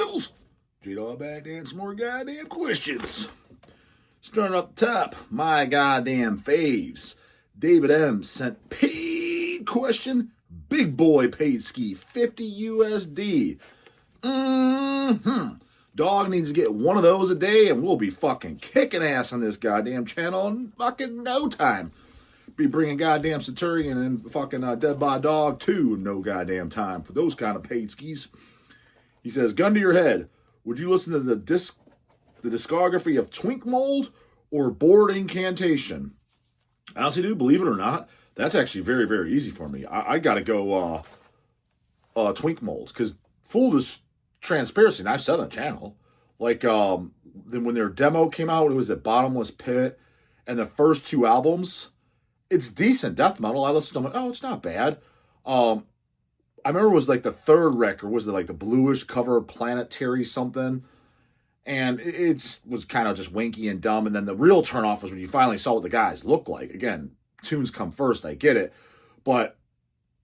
Nipples. J-Dog back to answer more goddamn questions. Starting up the top, my goddamn faves. David M. sent paid question. Big boy paid ski, 50 USD. Dog needs to get one of those a day and we'll be fucking kicking ass on this goddamn channel in fucking no time. Be bringing goddamn Centurion and fucking Dead by Dog too in no goddamn time for those kind of paid skis. He says, gun to your head. Would you listen to the discography of Twink Mold or Board Incantation? Honestly, dude, believe it or not, that's actually very, very easy for me. I gotta go Twink Molds, because full transparency, and I've said on the channel, like then when their demo came out, it was at Bottomless Pit, and the first two albums, it's decent death metal. I listened to them, it's not bad. I remember it was like the third record, was it like the bluish cover, Planetary something, and it was kind of just wanky and dumb, and then the real turnoff was when you finally saw what the guys look like. Again, tunes come first, I get it, but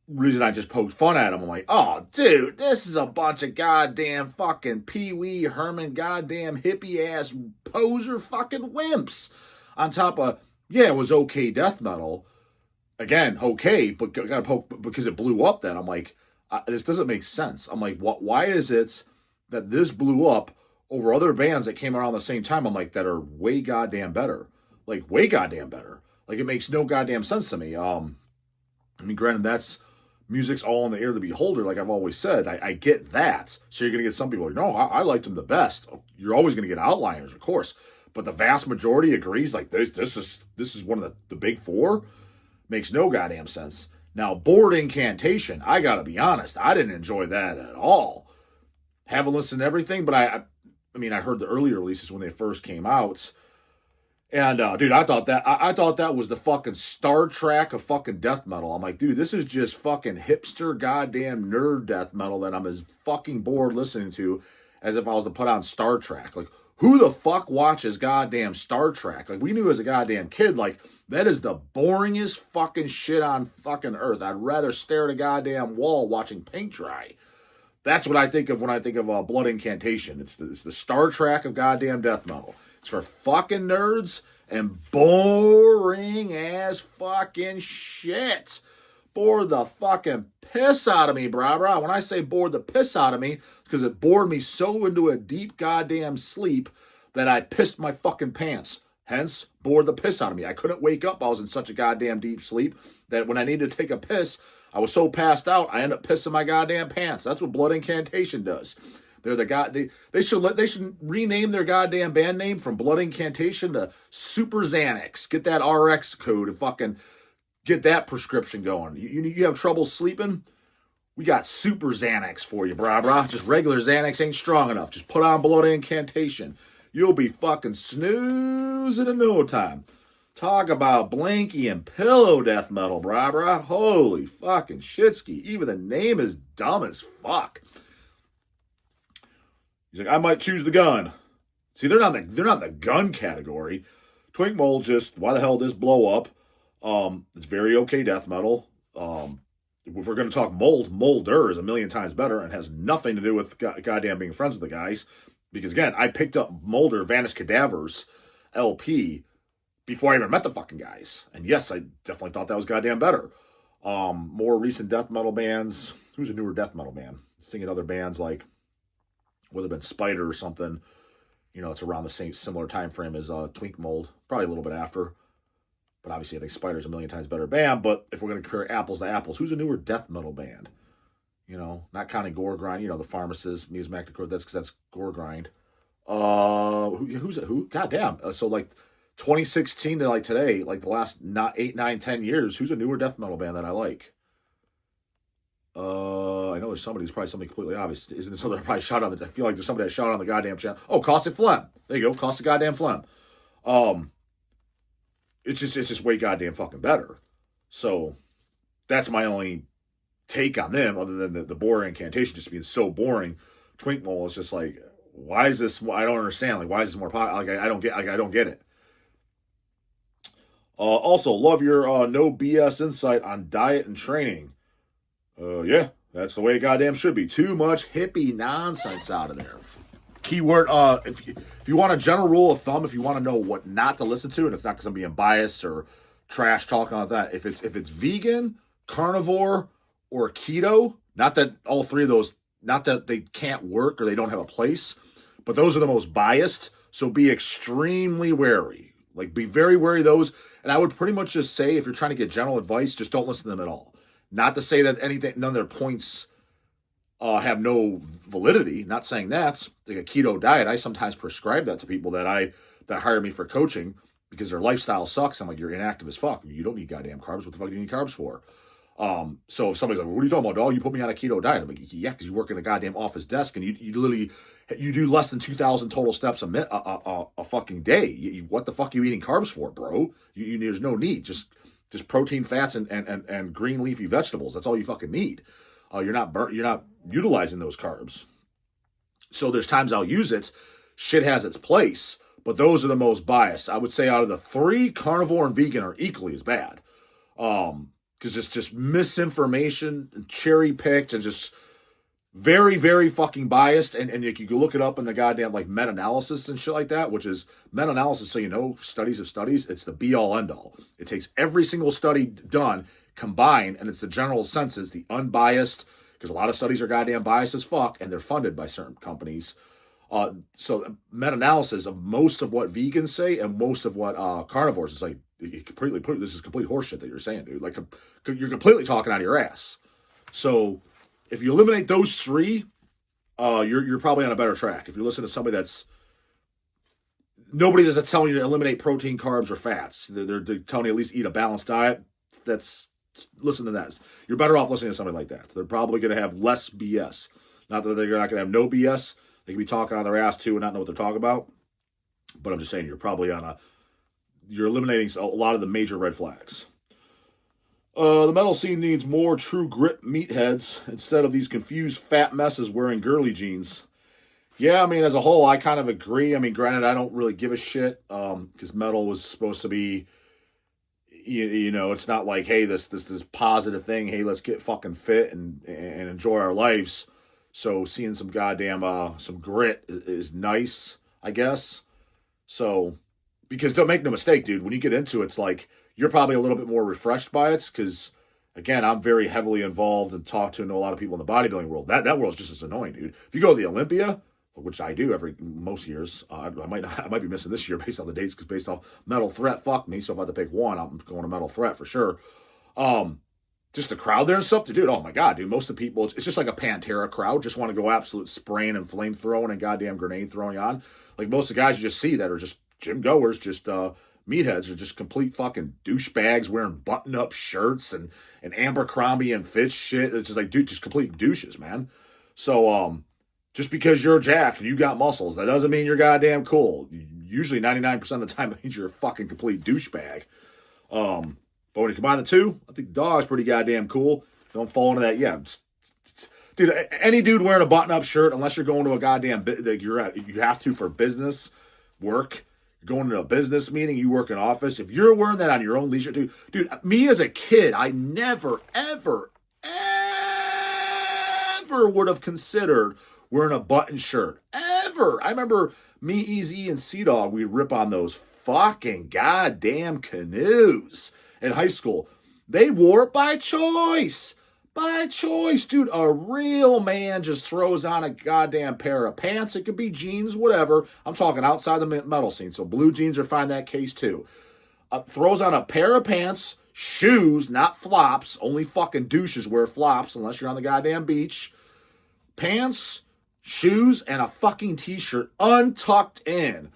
reason I just poked fun at them, I'm like, oh, dude, this is a bunch of goddamn fucking Pee Wee Herman goddamn hippie-ass poser fucking wimps on top of, yeah, it was okay death metal. Again, okay, but gotta poke, because it blew up then. I'm like, this doesn't make sense. I'm like, why is it that this blew up over other bands that came around the same time? I'm like, that are way goddamn better. Like, way goddamn better. Like, it makes no goddamn sense to me. I mean, granted, that's music's all in the ear of the beholder, like I've always said. I get that. So you're going to get some people like, no, I liked them the best. You're always going to get outliers, of course. But the vast majority agrees, like, this is one of the big four. Makes no goddamn sense. Now, Board Incantation, I got to be honest, I didn't enjoy that at all. Haven't listened to everything, but I mean, I heard the earlier releases when they first came out. And, dude, I thought that was the fucking Star Trek of fucking death metal. I'm like, dude, this is just fucking hipster goddamn nerd death metal that I'm as fucking bored listening to as if I was to put on Star Trek. Like, who the fuck watches goddamn Star Trek? Like, we knew as a goddamn kid, like, that is the boringest fucking shit on fucking earth. I'd rather stare at a goddamn wall watching paint dry. That's what I think of when I think of Blood Incantation. It's the Star Trek of goddamn death metal. It's for fucking nerds and boring ass fucking shit. Bored the fucking piss out of me, brah. When I say bored the piss out of me, it's because it bored me so into a deep goddamn sleep that I pissed my fucking pants. Hence, bored the piss out of me. I couldn't wake up. I was in such a goddamn deep sleep that when I needed to take a piss, I was so passed out, I ended up pissing my goddamn pants. That's what Blood Incantation does. They're the they should rename their goddamn band name from Blood Incantation to Super Xanax. Get that RX code and fucking get that prescription going. You have trouble sleeping? We got Super Xanax for you, brah. Just regular Xanax ain't strong enough. Just put on Blood Incantation. You'll be fucking snoozing in no time. Talk about blanky and pillow death metal, brah. Holy fucking shitski. Even the name is dumb as fuck. He's like, I might choose the gun. See, they're not the gun category. Twink Mold just, why the hell did this blow up? It's very okay death metal. If we're going to talk Mold, Molder is a million times better and has nothing to do with goddamn being friends with the guys. Because, again, I picked up Molder, Vanished Cadavers LP before I even met the fucking guys. And, yes, I definitely thought that was goddamn better. More recent death metal bands. Who's a newer death metal band? Singing other bands like, would have been Spider or something. You know, it's around the same similar time frame as Twink Mold. Probably a little bit after. But, obviously, I think Spider's a million times better band. But if we're going to compare apples to apples, who's a newer death metal band? You know, not counting Gore Grind. You know, the Pharmacist, Muse Macticor, that's Gore Grind. Who's it? Who? Goddamn. So, like, 2016 to, like, today, like, the last 8, 9, 10 years, who's a newer death metal band that I like? I know there's somebody who's probably something completely obvious. Isn't there somebody I probably shot on I feel like there's somebody I shot on the goddamn channel. Oh, Caustic Phlegm. There you go. Caustic goddamn Phlegm. It's just way goddamn fucking better. So, that's my only take on them, other than the boring Incantation just being so boring. Twink Mold is just like, why is this? I don't understand. Like, why is this more popular? Like, I don't get it. Also, love your no BS insight on diet and training. Yeah, That's the way it goddamn should be. Too much hippie nonsense out of there. Keyword, if you want a general rule of thumb, if you want to know what not to listen to, and it's not because I'm being biased or trash talking like that, if it's vegan, carnivore, or keto, not that all three of those, not that they can't work or they don't have a place, but those are the most biased, so be extremely wary. Like, be very wary of those, and I would pretty much just say, if you're trying to get general advice, just don't listen to them at all. Not to say that none of their points have no validity. Not saying that. Like a keto diet, I sometimes prescribe that to people that hire me for coaching because their lifestyle sucks. I'm like, you're inactive as fuck. You don't need goddamn carbs. What the fuck do you need carbs for? So if somebody's like, what are you talking about, dog? You put me on a keto diet. I'm like, yeah, because you work in a goddamn office desk and you literally, you do less than 2,000 total steps a fucking day. What the fuck are you eating carbs for, bro? There's no need. Just protein, fats, and green leafy vegetables. That's all you fucking need. You're not utilizing those carbs. So there's times I'll use it. Shit has its place, but those are the most biased. I would say out of the three, carnivore and vegan are equally as bad. Because it's just misinformation and cherry picked and just very, very fucking biased. And you can look it up in the goddamn like meta-analysis and shit like that, which is meta-analysis. So, studies of studies, it's the be all end all. It takes every single study done, combined, and it's the general census, the unbiased, because a lot of studies are goddamn biased as fuck and they're funded by certain companies. So meta-analysis of most of what vegans say and most of what carnivores is like, this is complete horseshit that you're saying, dude. Like, you're completely talking out of your ass. So if you eliminate those three, you're probably on a better track. If you listen to somebody nobody is telling you to eliminate protein, carbs, or fats. They're telling you at least eat a balanced diet. Listen to that. You're better off listening to somebody like that. They're probably going to have less BS. Not that they're not going to have no BS. They can be talking on their ass too and not know what they're talking about. But I'm just saying, you're probably you're eliminating a lot of the major red flags. The metal scene needs more true grit meatheads instead of these confused fat messes wearing girly jeans. Yeah, I mean, as a whole, I kind of agree. I mean, granted, I don't really give a shit because metal was supposed to be, it's not like, hey, this positive thing. Hey, let's get fucking fit and enjoy our lives. So seeing some goddamn some grit is nice, I guess. So, because don't make no mistake, dude, when you get into it, it's like you're probably a little bit more refreshed by it because, again, I'm very heavily involved and talk to and know a lot of people in the bodybuilding world. That world's just as annoying, dude. If you go to the Olympia, which I do most years, I might be missing this year based on the dates because based off Metal Threat, fuck me. So if I have to pick one, I'm going to Metal Threat for sure. Just the crowd there and stuff, dude. Oh my god, dude. Most of the people, it's just like a Pantera crowd. Just want to go absolute spraying and flame throwing and goddamn grenade throwing on. Like most of the guys you just see that are just gym goers, just meatheads, are just complete fucking douchebags wearing button-up shirts and Abercrombie and Fitch shit. It's just like, dude, just complete douches, man. So, just because you're jacked and you got muscles, that doesn't mean you're goddamn cool. Usually 99% of the time it means you're a fucking complete douchebag. But when you combine the two, I think DAWG's pretty goddamn cool. Don't fall into that. Yeah, dude. Any dude wearing a button-up shirt, unless you're going to a goddamn you have to for business work. You're going to a business meeting. You work in office. If you're wearing that on your own leisure, dude. Me as a kid, I never, ever, ever would have considered wearing a button shirt ever. I remember me, Easy, and Sea-Dog. We'd rip on those fucking goddamn canoes. In high school, they wore it by choice. By choice, dude. A real man just throws on a goddamn pair of pants. It could be jeans, whatever. I'm talking outside the metal scene. So blue jeans are fine in that case too. Throws on a pair of pants, shoes, not flops. Only fucking douches wear flops unless you're on the goddamn beach. Pants, shoes, and a fucking t-shirt untucked in.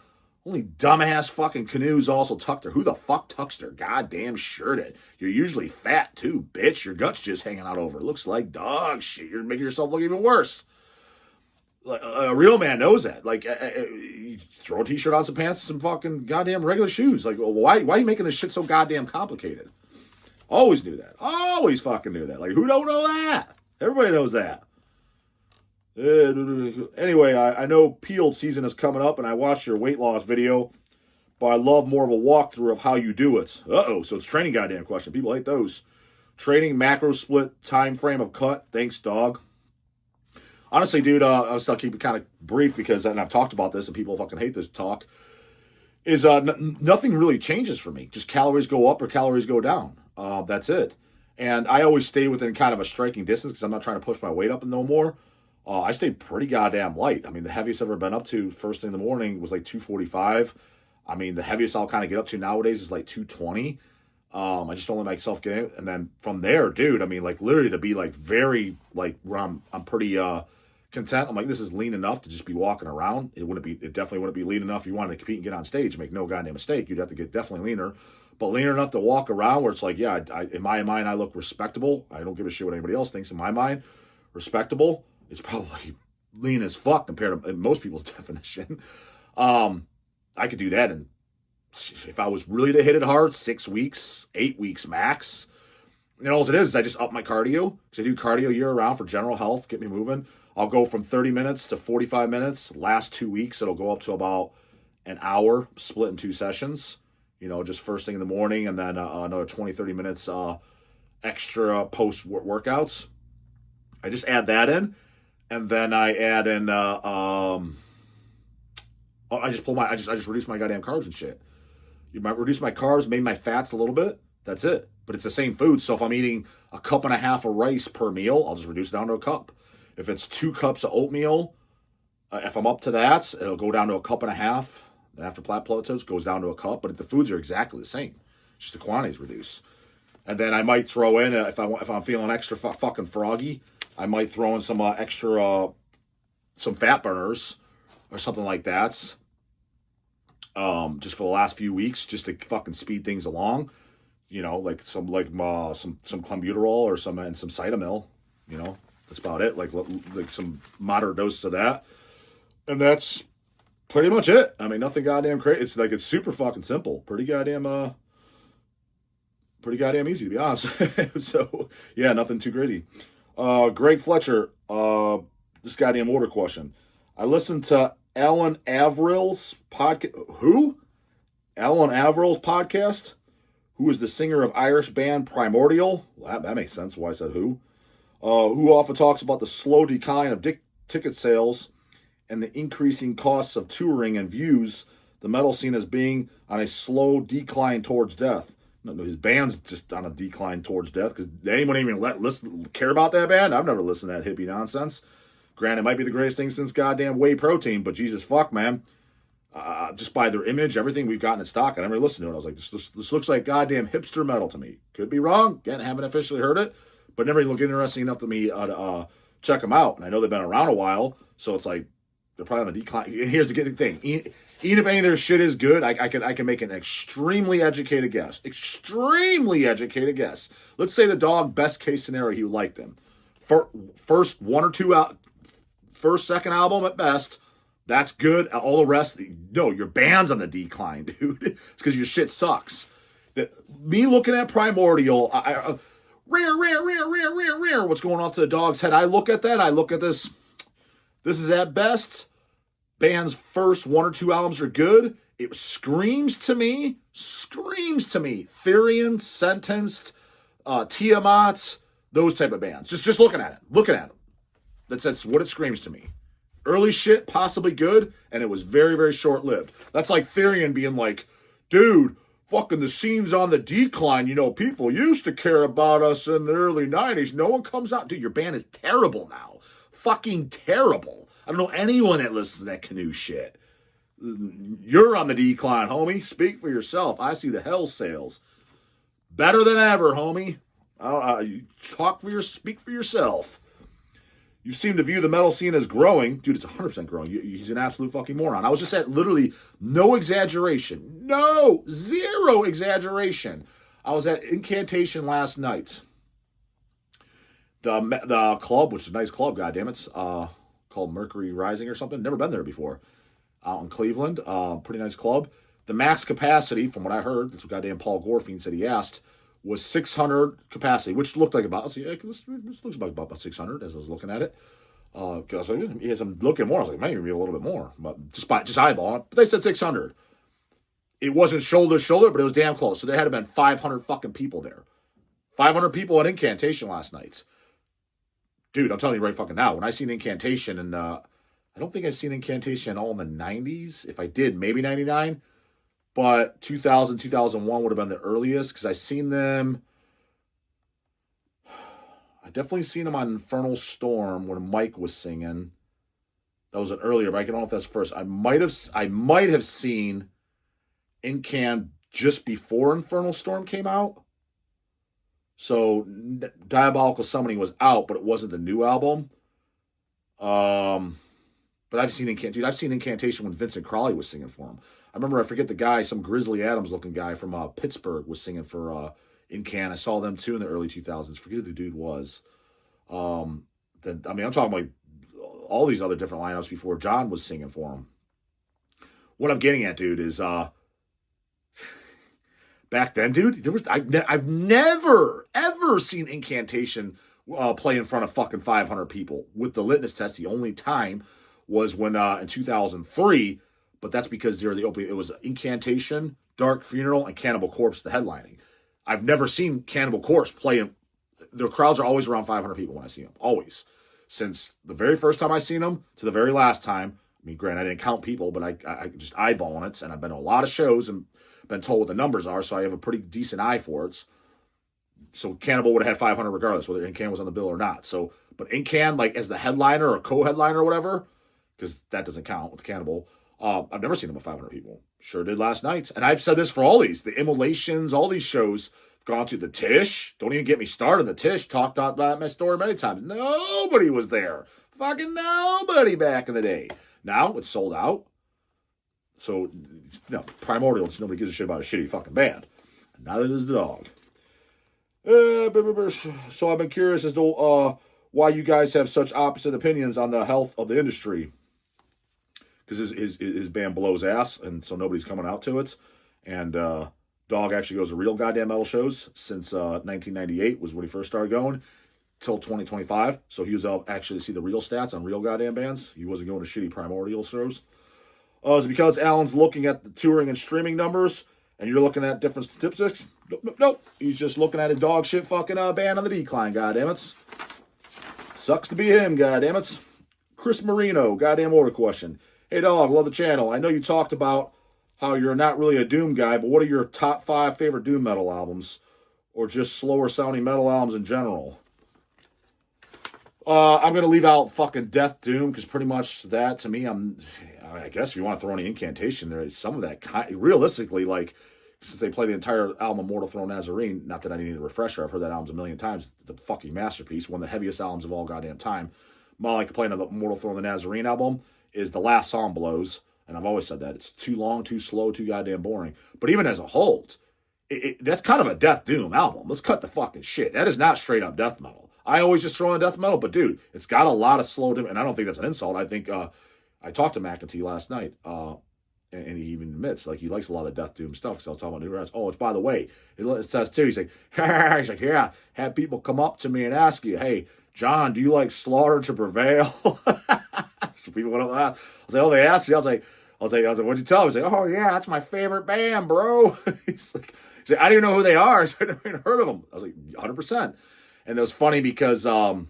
Only dumbass fucking canoes also tuck their... Who the fuck tucks their goddamn shirt in? You're usually fat too, bitch. Your gut's just hanging out over. It looks like dog shit. You're making yourself look even worse. A real man knows that. Like, you throw a t-shirt on, some pants, some fucking goddamn regular shoes. Like, why are you making this shit so goddamn complicated? Always knew that. Always fucking knew that. Like, who don't know that? Everybody knows that. Anyway, I know peeled season is coming up, and I watched your weight loss video, but I love more of a walkthrough of how you do it. So it's training goddamn question. People hate those. Trading macro split time frame of cut. Thanks, dog. Honestly, dude, I'll keep it kind of brief because, and I've talked about this and people fucking hate this talk, is nothing really changes for me. Just calories go up or calories go down. That's it. And I always stay within kind of a striking distance because I'm not trying to push my weight up no more. I stay pretty goddamn light. I mean, the heaviest I've ever been up to first thing in the morning was like 245. I mean, the heaviest I'll kind of get up to nowadays is like 220. I just don't let myself get in. And then from there, dude, I mean, like literally to be like very, like where I'm pretty content. I'm like, this is lean enough to just be walking around. It definitely wouldn't be lean enough if you wanted to compete and get on stage. Make no goddamn mistake. You'd have to get definitely leaner. But leaner enough to walk around where it's like, yeah, in my mind, I look respectable. I don't give a shit what anybody else thinks. In my mind, respectable. It's probably lean as fuck compared to most people's definition. I could do that in, if I was really to hit it hard, 6 weeks, 8 weeks max. And all it is I just up my cardio. Because I do cardio year round for general health, get me moving. I'll go from 30 minutes to 45 minutes. Last 2 weeks, it'll go up to about an hour, split in 2 sessions. You know, just first thing in the morning and then another 20, 30 minutes extra post-workouts. I just add that in. And then I add in, I just reduce my goddamn carbs and shit. You might reduce my carbs, maybe my fats a little bit. That's it. But it's the same food. So if I'm eating a cup and a half of rice per meal, I'll just reduce it down to a cup. If it's 2 cups of oatmeal, if I'm up to that, it'll go down to a cup and a half. After flat plateaus, goes down to a cup. But the foods are exactly the same. Just the quantities reduce. And then I might throw in, if I'm feeling extra fucking froggy, I might throw in some extra, some fat burners or something like that. Just for the last few weeks, just to fucking speed things along. You know, like some clenbuterol or some cytomel. You know, that's about it. Like some moderate doses of that, and that's pretty much it. I mean, nothing goddamn crazy. It's super fucking simple. Pretty goddamn easy to be honest. So yeah, nothing too crazy. Greg Fletcher, this goddamn order question. I listened to Alan Averil's podcast. Who? Alan Averil's podcast, who is the singer of Irish band Primordial. Well, that makes sense why I said who. Who often talks about the slow decline of ticket sales and the increasing costs of touring and views the metal scene as being on a slow decline towards death. No, his band's just on a decline towards death because anyone even care about that band? I've never listened to that hippie nonsense. Granted, it might be the greatest thing since goddamn whey protein, but Jesus fuck, man. Just by their image, everything we've gotten in stock, I never listened to it. I was like, this looks like goddamn hipster metal to me. Could be wrong. Again, haven't officially heard it, but never looked interesting enough to me to check them out. And I know they've been around a while, so it's like they're probably on the decline. And here's the good thing. Even if any of their shit is good, I can make an extremely educated guess. Extremely educated guess. Let's say the DAWG, best case scenario, he would like them. First one or two out, first, second album at best, that's good. All the rest, no, your band's on the decline, dude. It's because your shit sucks. Me looking at Primordial, rare, what's going off to the DAWG's head? I look at that, I look at this. This is at best. Band's first 1 or 2 albums are good. It screams to me. Therian, Sentenced, Tiamat, those type of bands. Just looking at it. That's what it screams to me. Early shit, possibly good, and it was very, very short-lived. That's like Therian being like, dude, fucking the scene's on the decline. You know, people used to care about us in the early 90s. No one comes out. Dude, your band is terrible now. Fucking terrible. I don't know anyone that listens to that Canoe shit. You're on the decline, homie. Speak for yourself. I see the hell sales. Better than ever, homie. Speak for yourself. You seem to view the metal scene as growing. Dude, it's 100% growing. He's an absolute fucking moron. I was just at literally no exaggeration. No, zero exaggeration. I was at Incantation last night. The club, which is a nice club, goddammit, called Mercury Rising or something. Never been there before. Out in Cleveland. Pretty nice club. The max capacity, from what I heard, that's what goddamn Paul Gorfine said he asked, was 600 capacity, which looked like about, this looks like about 600 as I was looking at it. Because as I'm looking more, I was like, maybe a little bit more, but just eyeball it. But they said 600. It wasn't shoulder to shoulder, but it was damn close. So there had to have been 500 fucking people there. 500 people at Incantation last night. Dude, I'm telling you right fucking now, when I seen Incantation, and I don't think I've seen Incantation all in the 90s. If I did, maybe 99. But 2000, 2001 would have been the earliest, because I seen them. I definitely seen them on Infernal Storm when Mike was singing. That was an earlier, but I don't know if that's first. I might have seen Incan just before Infernal Storm came out. So Diabolical Summoning was out, but it wasn't the new album. But I've seen Incantation when Vincent Crowley was singing for him. I remember, I forget the guy, some Grizzly Adams looking guy from Pittsburgh was singing for Incan. I saw them too in the early 2000s. Forget who the dude was. I'm talking like all these other different lineups before John was singing for him. What I'm getting at, dude, is back then, dude, I've never ever seen Incantation play in front of fucking 500 people with the litmus test. The only time was when in 2003, but that's because they're the opening. It was Incantation, Dark Funeral, and Cannibal Corpse the headlining. I've never seen Cannibal Corpse play in. Their crowds are always around 500 people when I see them, always. Since the very first time I seen them to the very last time. I mean, granted, I didn't count people, but I just eyeballing it, and I've been to a lot of shows and been told what the numbers are, so I have a pretty decent eye for it. So Cannibal would have had 500 regardless, whether Incan was on the bill or not. So, but Incan, like as the headliner or co-headliner or whatever, because that doesn't count with Cannibal. I've never seen them with 500 people. Sure did last night, and I've said this for all these, the Immolations, all these shows. Gone to the TISH. Don't even get me started. The TISH talked about my story many times. Nobody was there. Fucking nobody back in the day. Now it's sold out. So, Primordial, nobody gives a shit about a shitty fucking band. And neither does the DAWG. So I've been curious as to why you guys have such opposite opinions on the health of the industry. Because his band blows ass, and so nobody's coming out to it. And DAWG actually goes to real goddamn metal shows since 1998 was when he first started going, till 2025. So he was able actually to see the real stats on real goddamn bands. He wasn't going to shitty Primordial shows. Is it because Alan's looking at the touring and streaming numbers, and you're looking at different statistics? Nope. He's just looking at a dog shit fucking band on the decline, goddammit. Sucks to be him, goddammit. Chris Marino, goddamn order question. Hey, dog, love the channel. I know you talked about how you're not really a Doom guy, but what are your top 5 favorite Doom metal albums? Or just slower sounding metal albums in general? I'm going to leave out fucking Death Doom, because pretty much that, to me, I guess if you want to throw any Incantation, there is some of that realistically, like, since they play the entire album of Mortal Throne Nazarene, not that I need a refresher, I've heard that album a million times, it's a fucking masterpiece, one of the heaviest albums of all goddamn time. My only complaint of the Mortal Throne the Nazarene album is the last song blows. And I've always said that. It's too long, too slow, too goddamn boring. But even as a whole, that's kind of a Death Doom album. Let's cut the fucking shit. That is not straight up death metal. I always just throw in death metal, but dude, it's got a lot of slow doom. And I don't think that's an insult. I think I talked to McEntee last night, and he even admits, like, he likes a lot of Death Doom stuff, because I was talking about New Rats. Oh, it's by the way, it says too, he's like, yeah, had people come up to me and ask you, hey, John, do you like Slaughter to Prevail? So people went up, I was like, oh, they asked you. I was like, what'd you tell him? He's like, oh, yeah, that's my favorite band, bro. He's like, I don't even know who they are. I never even heard of them. I was like, 100%. And it was funny because Brian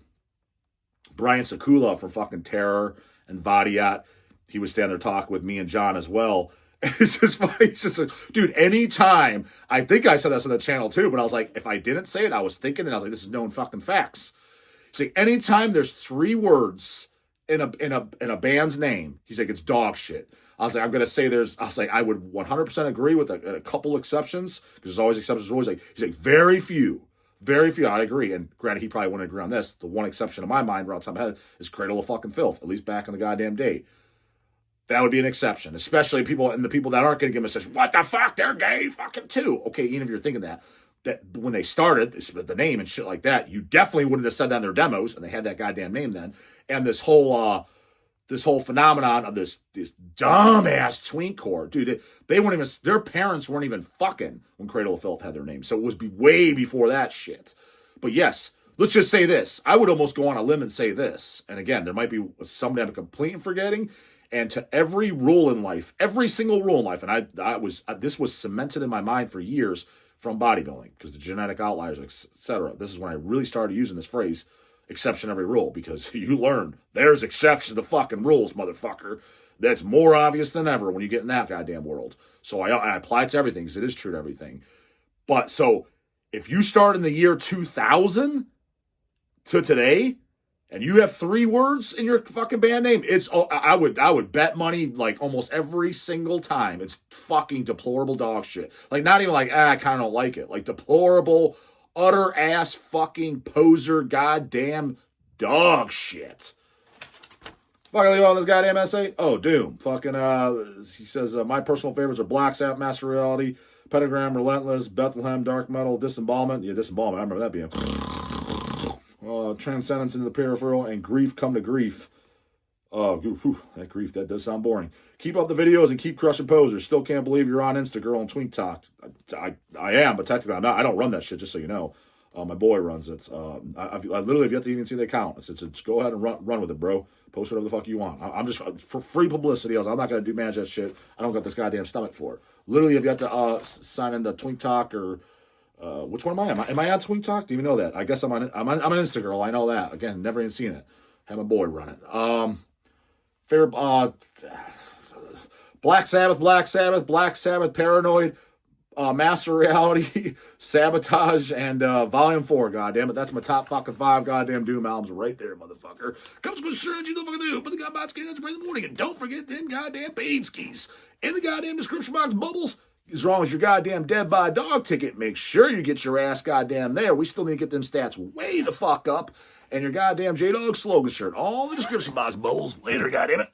Sakula from fucking Terror and Vadiat, he was standing there talking with me and John as well. And it's just funny. It's just like, dude, anytime, I think I said this on the channel too, but I was like, if I didn't say it, I was thinking, and I was like, this is known fucking facts. He's like, anytime there's 3 words in a band's name, he's like, it's dog shit. I was like, I'm going to say I would 100% agree with a couple exceptions, because there's always exceptions. There's always he's like, very few. I'd agree. And granted, he probably wouldn't agree on this. The one exception in my mind, right on top of my head, is Cradle of fucking Filth, at least back in the goddamn day. That would be an exception, especially the people that aren't going to give him a session. What the fuck? They're gay fucking too. Okay, even if you're thinking that when they started, the name and shit like that, you definitely wouldn't have said that in their demos, and they had that goddamn name then. And this whole phenomenon of this dumbass tweencore, dude, they weren't even, their parents weren't even fucking when Cradle of Filth had their name. So it was way before that shit. But yes, let's just say this. I would almost go on a limb and say this. And again, there might be somebody I'm completely forgetting. And to every rule in life, every single rule in life, and this was cemented in my mind for years, from bodybuilding because the genetic outliers, etc. This is when I really started using this phrase, exception every rule, because you learn there's exceptions to the fucking rules, motherfucker. That's more obvious than ever when you get in that goddamn world. So I apply it to everything because it is true to everything. But so if you start in the year 2000 to today, and you have 3 words in your fucking band name, I would bet money like almost every single time it's fucking deplorable dog shit. Like not even like, I kind of don't like it. Like deplorable, utter ass fucking poser goddamn dog shit. Fucking leave on this goddamn essay. Oh, Doom. Fucking he says my personal favorites are Black Sabbath, Master Reality, Pentagram, Relentless, Bethlehem, Dark Metal, Disembowelment. Yeah, Disembowelment. I remember that being. Transcendence into the Peripheral, and Grief Come to Grief. That grief, that does sound boring. Keep up the videos and keep crushing posers. Still can't believe you're on Instagirl and Twink Talk. I am, but technically I'm not. I don't run that shit, just so you know. My boy runs it. I literally have yet to even see the account. It's go ahead and run with it, bro. Post whatever the fuck you want. I'm just, for free publicity, I'm not going to manage that shit. I don't got this goddamn stomach for it. Literally have yet to sign into Twink Talk or... which one am I? Am I on Twink Talk? Do you even know that? I guess I'm an Instagirl. I know that. Again, never even seen it. Have my boy run it. Favorite Black Sabbath, Paranoid, Master Reality, Sabotage, and Volume 4. Goddamn it, that's my top fucking 5 goddamn Doom albums right there, motherfucker. Comes with insurance, you know what fucking do. Put the goddamn skin in the morning, and don't forget them goddamn paid skis in the goddamn description box. Bubbles. As long as your goddamn Dead by Dog ticket, make sure you get your ass goddamn there. We still need to get them stats way the fuck up. And your goddamn J-Dog slogan shirt. All in the description box, Bubbles. Later, goddamn it.